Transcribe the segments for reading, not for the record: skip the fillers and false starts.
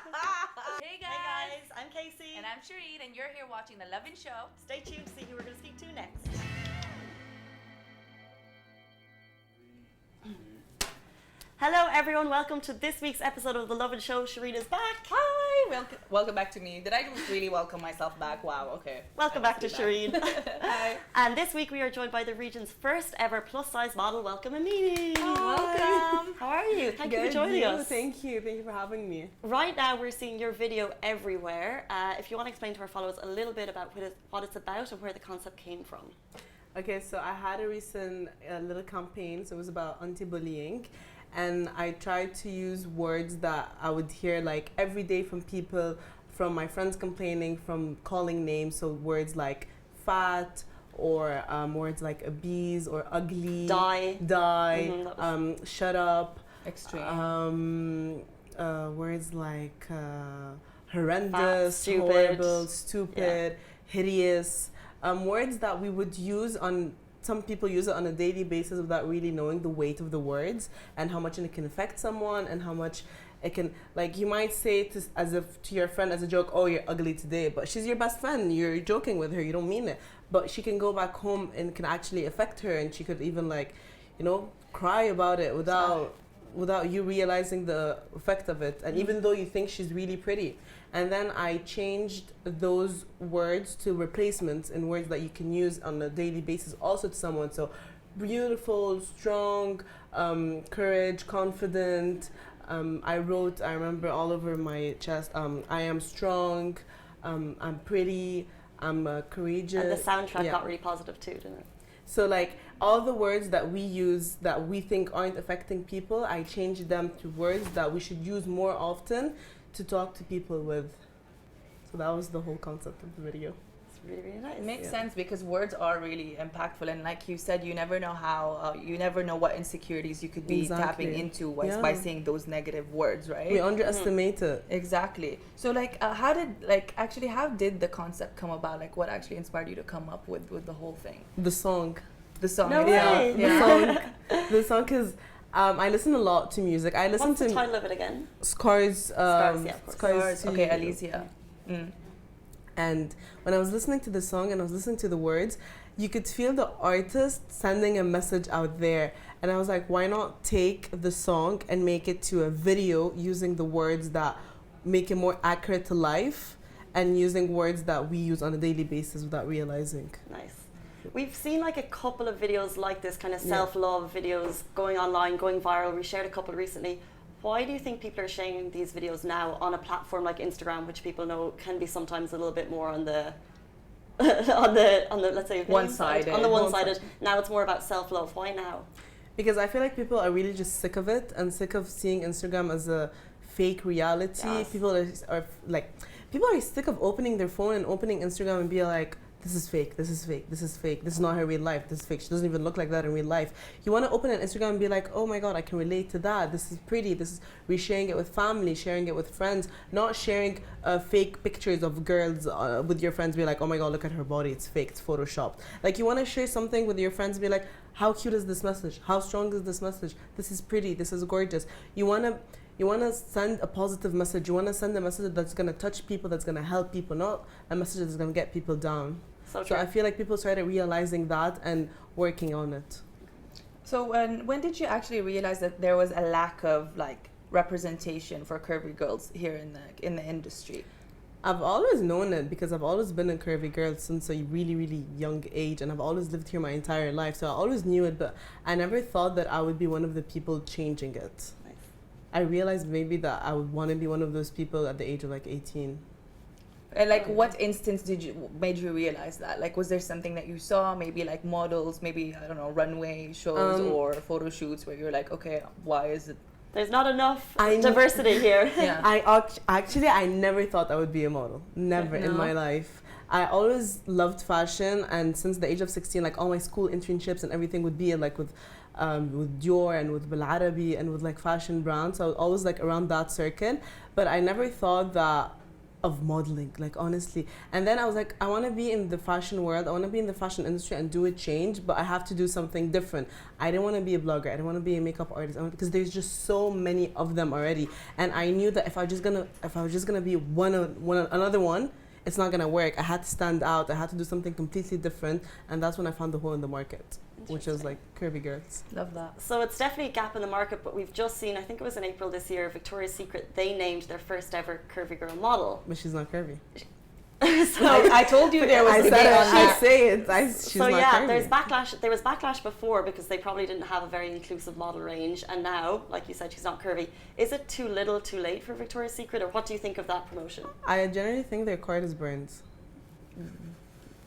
Hey guys, I'm Casey. And I'm Shireen, and you're here watching The Lovin Show. Stay tuned to see who we're going to speak to next. Hello everyone, welcome to this week's episode of The Lovin Show. Shireen is back. Hi, welcome back to me. Did I really welcome myself back? Wow, okay. Welcome back to Shireen. Hi. And this week we are joined by the region's first ever plus size model. Welcome, Ameni. Welcome. How are you? Thank you for joining us. Thank you for having me. Right now we're seeing your video everywhere. If you want to explain to our followers a little bit about what it's about and where the concept came from. Okay, so I had a recent little campaign, so it was about anti-bullying. And I tried to use words that I would hear like every day from people, from my friends complaining, from calling names. So words like fat, or words like obese or ugly, Die, shut up, Extreme. words like horrendous, fat, stupid. horrible, stupid, hideous, words that we would use on. Some people use it on a daily basis without really knowing the weight of the words and how much it can affect someone and how much it can, like, you might say it as if to your friend as a joke, oh, you're ugly today, but she's your best friend, you're joking with her, you don't mean it, but she can go back home and it can actually affect her, and she could even, like, you know, cry about it without you realizing the effect of it, and even though you think she's really pretty. And then I changed those words to replacements in words that you can use on a daily basis also to someone. So beautiful, strong, courage, confident. I remember all over my chest, I am strong, I'm pretty, I'm courageous. And the soundtrack got really positive too, didn't it? So like all the words that we use that we think aren't affecting people, I changed them to words that we should use more often to talk to people with. So that was the whole concept of the video. It's really, really nice. It makes sense because words are really impactful, and like you said, you never know how, you never know what insecurities you could be tapping into by saying those negative words, right? We underestimate it. Exactly. So like, how did the concept come about? Like, what actually inspired you to come up with the whole thing? The song. The song. No itself. way. Yeah. The song, because I listen a lot to music. I listen What's to the title of it again? Scars. Scars, yeah, of course. Scars. Okay, Alicia. Mm. And when I was listening to the song and I was listening to the words, you could feel the artist sending a message out there. And I was like, why not take the song and make it to a video using the words that make it more accurate to life and using words that we use on a daily basis without realizing. Nice. We've seen like a couple of videos like this, kind of self-love videos going online, going viral. We shared a couple recently. Why do you think people are sharing these videos now on a platform like Instagram, which people know can be sometimes a little bit more on the on the let's say one-sided. On the one-sided. Now it's more about self-love. Why now? Because I feel like people are really just sick of it and sick of seeing Instagram as a fake reality. Yes. People are sick of opening their phone and opening Instagram and be like, this is fake, this is fake, this is fake, this is not her real life, this is fake, she doesn't even look like that in real life. You want to open an Instagram and be like, oh my god, I can relate to that, this is pretty, this is resharing it with family, sharing it with friends, not sharing fake pictures of girls with your friends, be like, oh my god, look at her body, it's fake, it's photoshopped. Like, you want to share something with your friends, be like, how cute is this message, how strong is this message, this is pretty, this is gorgeous. You want to send a positive message, you want to send a message that's going to touch people, that's going to help people, not a message that's going to get people down. So I feel like people started realizing that and working on it. So when did you actually realize that there was a lack of like representation for curvy girls here in the industry? I've always known it because I've always been a curvy girl since a really, really young age, and I've always lived here my entire life. So I always knew it, but I never thought that I would be one of the people changing it. Nice. I realized maybe that I would want to be one of those people at the age of like 18. And like, what instance made you realize that? Like, was there something that you saw, maybe like models, maybe, I don't know, runway shows or photo shoots where you're like, okay, why is it? There's not enough diversity here. Yeah. I never thought I would be a model. Never in my life. I always loved fashion, and since the age of 16, like all my school internships and everything would be like with Dior and with Bilarabi and with like fashion brands. So I was always like around that circle, but I never thought that of modeling, like honestly. And then I was like, I want to be in the fashion world, I want to be in the fashion industry and do a change, but I have to do something different. I didn't want to be a blogger, I didn't want to be a makeup artist, because there's just so many of them already. And I knew that if I was just gonna be another one, it's not gonna work. I had to stand out, I had to do something completely different, and that's when I found the hole in the market, which is like curvy girls. Love that. So it's definitely a gap in the market, but we've just seen, I think it was in April this year, Victoria's Secret, they named their first ever curvy girl model. But she's not curvy. So I told you there was I a said debate it, on that. I say it. She's so not yeah, curvy. there was backlash before because they probably didn't have a very inclusive model range, and now, like you said, she's not curvy. Is it too little, too late for Victoria's Secret, or what do you think of that promotion? I generally think their card is burned.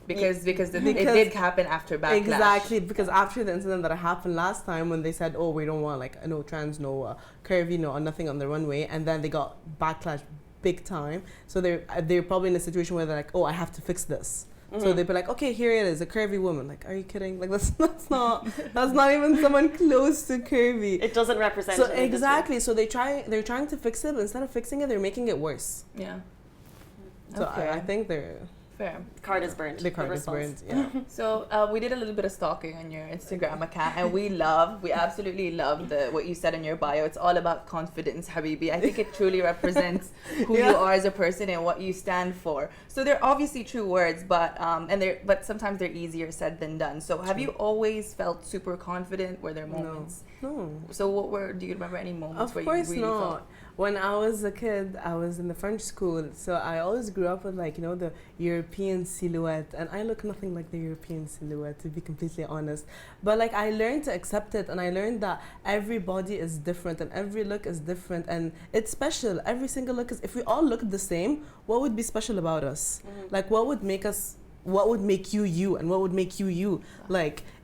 Because it did happen after backlash. Exactly, because after the incident that happened last time when they said, oh, we don't want like no trans, no curvy, no nothing on the runway, and then they got backlash big time. So they're probably in a situation where they're like, oh, I have to fix this. Mm-hmm. So they'd be like, okay, here it is, a curvy woman. Like, are you kidding? Like that's not even someone close to curvy. It doesn't represent. So exactly. So they're trying to fix it, but instead of fixing it, they're making it worse. Yeah. So okay. I think they're. Fair. Card is burnt. The card is burnt, yeah. So we did a little bit of stalking on your Instagram account, and we absolutely love what you said in your bio. It's all about confidence, Habibi. I think it truly represents who you are as a person and what you stand for. So they're obviously true words, but sometimes they're easier said than done. So have you always felt super confident? Were there moments? No. So do you remember any moments where you really felt? When I was a kid, I was in the French school, so I always grew up with the European silhouette, and I look nothing like the European silhouette, to be completely honest. But I learned to accept it, and I learned that every body is different and every look is different, and it's special. Every single look is. If we all looked the same, what would be special about us? Mm-hmm. What would make you you, and what would make you you?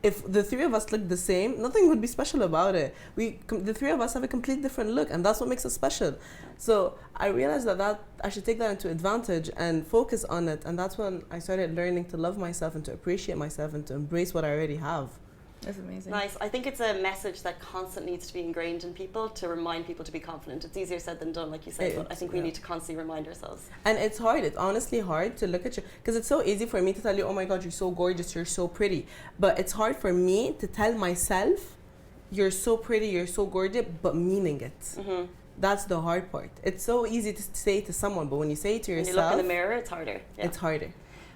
If the three of us look the same, nothing would be special about it. The three of us have a complete different look, and that's what makes us special. So I realized that I should take that into advantage and focus on it, and that's when I started learning to love myself and to appreciate myself and to embrace what I already have. That's amazing. Nice. I think it's a message that constantly needs to be ingrained in people to remind people to be confident. It's easier said than done, like you say, but I think we need to constantly remind ourselves. And it's hard. It's honestly hard to look at you, because it's so easy for me to tell you, oh my God, you're so gorgeous, you're so pretty. But it's hard for me to tell myself, you're so pretty, you're so gorgeous, but meaning it. Mm-hmm. That's the hard part. It's so easy to say to someone, but when you say it to yourself, when you look in the mirror, it's harder. Yeah. It's harder.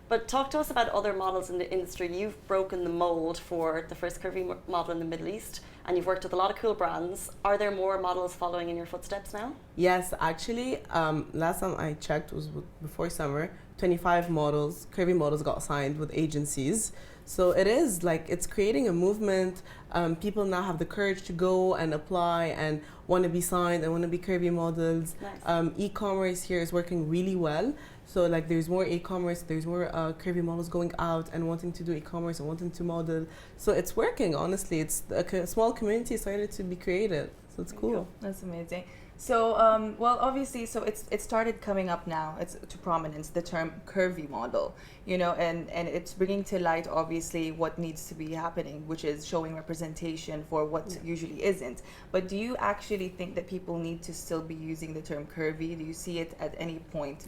But talk to us about other models in the industry. You've broken the mold for the first curvy model in the Middle East, and you've worked with a lot of cool brands. Are there more models following in your footsteps now? Yes, actually, last time I checked was before summer, 25 models, curvy models got signed with agencies. So it is it's creating a movement. People now have the courage to go and apply and want to be signed and want to be curvy models. Nice. E-commerce here is working really well. So there's more e-commerce, there's more curvy models going out and wanting to do e-commerce and wanting to model. So it's working, honestly. It's a small community started to be created. So it's cool. That's amazing. So, obviously, so it started coming up now. It's to prominence, the term curvy model, and it's bringing to light, obviously, what needs to be happening, which is showing representation for what usually isn't. But do you actually think that people need to still be using the term curvy? Do you see it at any point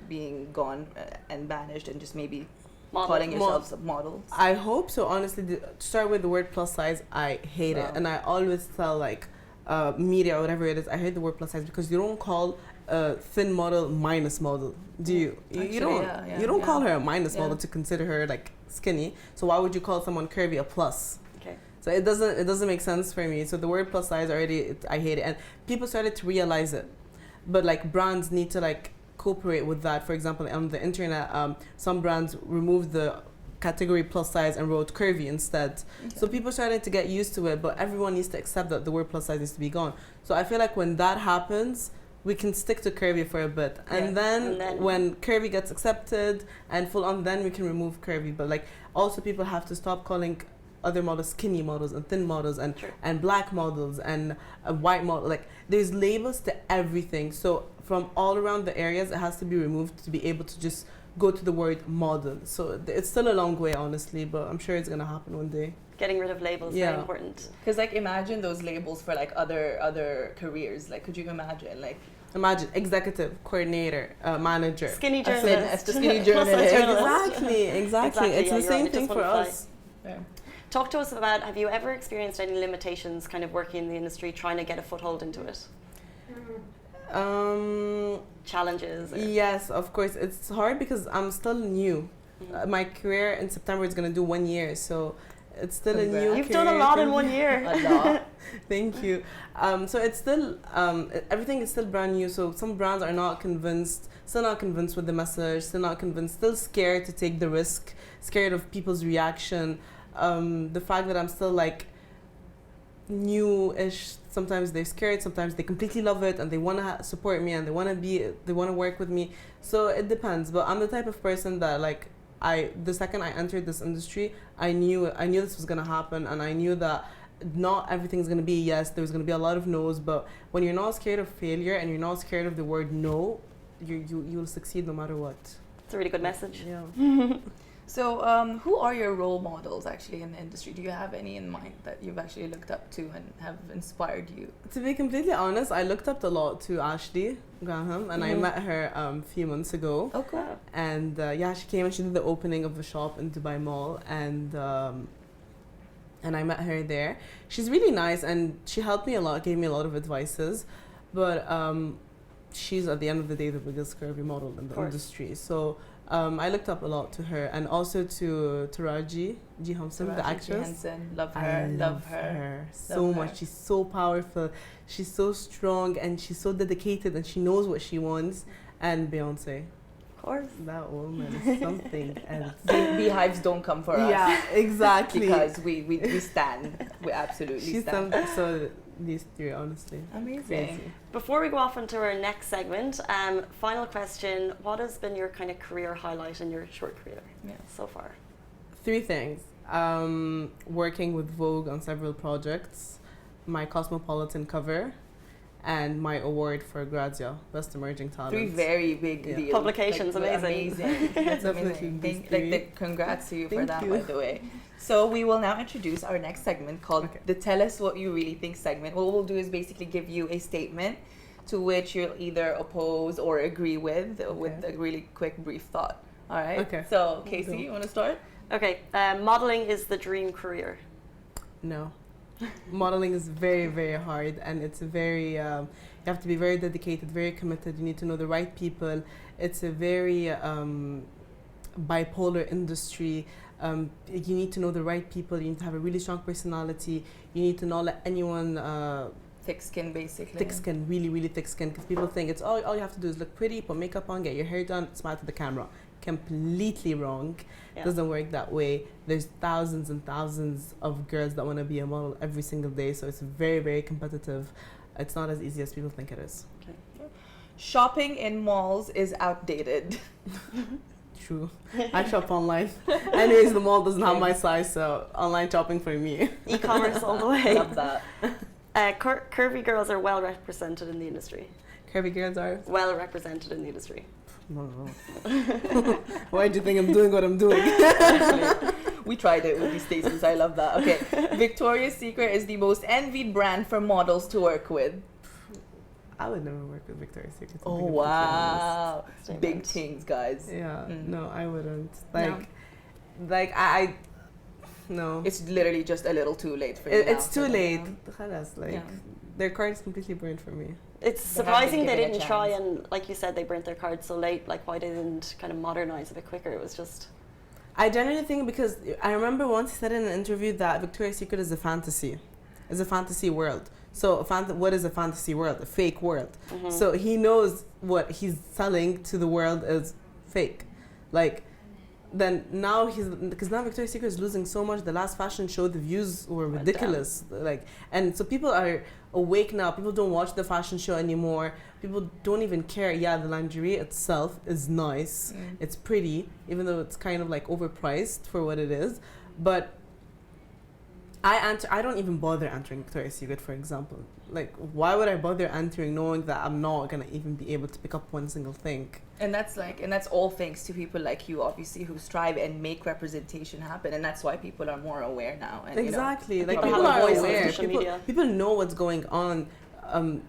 being gone and banished and just maybe calling yourselves models? I hope so, honestly. To start with the word plus size, I hate it. And I always tell media or whatever it is, I hate the word plus size, because you don't call a thin model minus model, do you? Actually, you don't call her a minus model to consider her skinny. So why would you call someone curvy a plus? Okay. So it doesn't make sense for me. So the word plus size already, I hate it, and people started to realize it. But brands need to cooperate with that. For example, on the internet, some brands removed the category plus size and wrote curvy instead. Okay. So people started to get used to it, but everyone needs to accept that the word plus size needs to be gone. So I feel when that happens, we can stick to curvy for a bit. And then when curvy gets accepted and full on, then we can remove curvy. But also people have to stop calling other models skinny models and thin models and black models and a white model. There's labels to everything. So from all around the areas, it has to be removed to be able to just go to the word model. So it's still a long way, honestly, but I'm sure it's gonna happen one day. Getting rid of labels is very important. Because imagine those labels for other careers. Could you imagine Imagine executive, coordinator, manager. Skinny As journalist. the skinny Plus size journalist. Exactly. It's Yeah, the you're same right, it thing just for wouldn't us. Yeah. Talk to us about, have you ever experienced any limitations kind of working in the industry, trying to get a foothold into it? Challenges? Or? Yes, of course. It's hard because I'm still new. My career in September is going to do 1 year, so it's still a new You've career. done a lot in 1 year. A lot. Thank you. So it's still, everything is still brand new. So some brands are not convinced, still not convinced with the message, still not convinced, still scared to take the risk, scared of people's reaction. The fact that I'm still like new-ish, sometimes they're scared, sometimes they completely love it and they want to support me and they want to work with me. So it depends. But I'm the type of person that like, the second I entered this industry, I knew this was gonna happen, and I knew that not everything's gonna be yes. There's gonna be a lot of no's, but when you're not scared of failure and you're not scared of the word no, you'll succeed no matter what. It's a really good message. Yeah. So, who are your role models actually in the industry? Do you have any in mind that you've actually looked up to and have inspired you? To be completely honest, I looked up a lot to Ashley Graham, and I met her a few months ago. Oh, cool. And yeah, she came and she did the opening of the shop in Dubai Mall, and I met her there. She's really nice, and she helped me a lot, gave me a lot of advices. But she's at the end of the day the biggest curvy model in the industry. So I looked up a lot to her, and also to Taraji G. Hamson, the actress. Love her. I love her so much. She's so powerful. She's so strong, and she's so dedicated, and she knows what she wants. And Beyonce. Of course. That woman is something else. Beehives don't come for us. Yeah, exactly. Because we stand. We absolutely She's stand. so these three, honestly. Amazing. Crazy. Before we go off into our next segment, final question, what has been your kind of career highlight in your short career so far? 3 things. Working with Vogue on several projects, my Cosmopolitan cover, and my award for Grazia, Best Emerging Talent. 3 very big deals. Publications, like, amazing. That's Definitely amazing. Congrats to you for that, you. by the way. So we will now introduce our next segment called the Tell Us What You Really Think segment. What we'll do is basically give you a statement to which you'll either oppose or agree with a really quick, brief thought. All right? Okay. So, Casey, you want to start? Okay, modeling is the dream career. No. Modeling is very, very hard, and it's very, you have to be very dedicated, very committed. You need to know the right people. It's a very bipolar industry. You need to know the right people. You need to have a really strong personality. You need to not let anyone thick skin, basically. thick skin, really, really thick skin, because people think it's all you have to do is look pretty, put makeup on, get your hair done, smile to the camera. Completely wrong. Yeah. Doesn't work that way. There's thousands and thousands of girls that want to be a model every single day, so it's very, very competitive. It's not as easy as people think it is. Okay. Shopping in malls is outdated. True. I shop online. Anyways, the mall doesn't have my size, so online shopping for me. E-commerce all the way. Love that. Curvy girls are well represented in the industry. Curvy girls are. Well represented in the industry. No. Why do you think I'm doing what I'm doing? We tried it with these statements. I love that. Okay. Victoria's Secret is the most envied brand for models to work with. I would never work with Victoria's Secret. Oh, wow. Statement. Big things, guys. Yeah, Mm. no, I wouldn't. No. I no. It's literally just a little too late for you now, It's too so late. yeah. Khalas, like, Yeah. their card is completely burned for me. It's They surprising haven't they given a didn't try chance. and, like you said, they burnt their cards so late. Like, why they didn't kind of modernize a bit quicker? It was just... I genuinely think because I remember once he said in an interview that Victoria's Secret is a fantasy. It's a fantasy world. So what is a fantasy world? A fake world. Mm-hmm. So he knows what he's selling to the world is fake. Like, then now because now Victoria's Secret is losing so much. The last fashion show, the views were Went ridiculous. Like, and so people are awake now. People don't watch the fashion show anymore. People don't even care. Yeah, the lingerie itself is nice. Mm. It's pretty, even though it's kind of like overpriced for what it is. But I don't even bother entering Victoria's Secret, for example. Like, why would I bother entering knowing that I'm not gonna even be able to pick up one single thing? And that's all thanks to people like you, obviously, who strive and make representation happen. And that's why people are more aware now. And, Exactly. you know, like people people have a are voice on aware. social media. People know what's going on.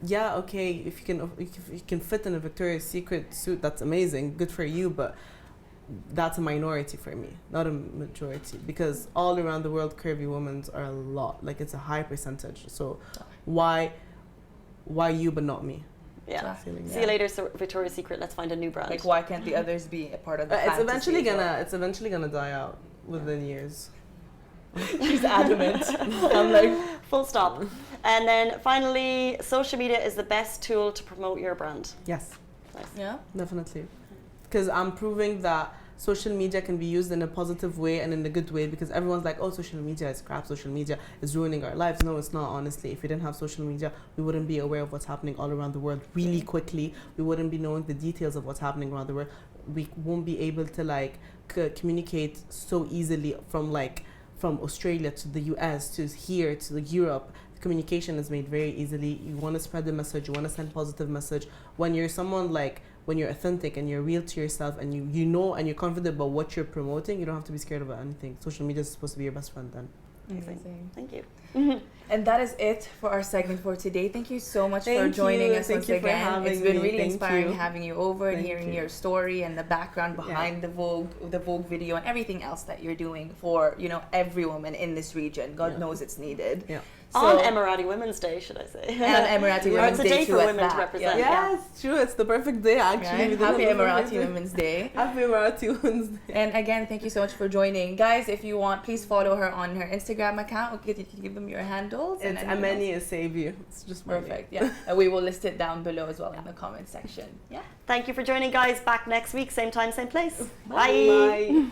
yeah, okay, if you can fit in a Victoria's Secret suit, that's amazing, good for you, but that's a minority for me, not a majority, because all around the world curvy women are a lot, like it's a high percentage. So why you but not me? Yeah. See you later, so Victoria's Secret. Let's find a new brand. Like, why can't the others be a part of the It's fantasy eventually gonna die out within years. She's adamant. I'm like, full stop. And then finally, social media is the best tool to promote your brand. Yes. Nice. Yeah. Definitely. Because I'm proving that social media can be used in a positive way and in a good way, because everyone's like, oh, social media is crap, social media is ruining our lives. No, it's not, honestly. If we didn't have social media, we wouldn't be aware of what's happening all around the world really quickly. We wouldn't be knowing the details of what's happening around the world. We won't be able to like communicate so easily from Australia to the US to here to Europe. Communication is made very easily. You want to spread the message, you want to send positive message. When you're someone like, when you're authentic and you're real to yourself and you know and you're confident about what you're promoting, you don't have to be scared about anything. Social media is supposed to be your best friend then. Amazing. Thank you. And that is it for our segment for today. Thank you so much for joining us once again. It's been really inspiring having you over and hearing your story and the background behind the Vogue video and everything else that you're doing for, you know, every woman in this region. God knows it's needed. Yeah. So, on Emirati Women's Day, should I say? And Emirati Women's Day. It's a day for women to represent. Yeah, it's true. It's the perfect day, actually. Right? Happy Emirati Women's Day. Happy Emirati Women's Day. And again, thank you so much for joining. Guys, if you want, please follow her on her Instagram account. Okay, you can give them your handles. It's Ameni Esseibi. It's just perfect. Yeah. And we will list it down below as well in the comment section. Yeah. Thank you for joining, guys. Back next week, same time, same place. Bye. Bye.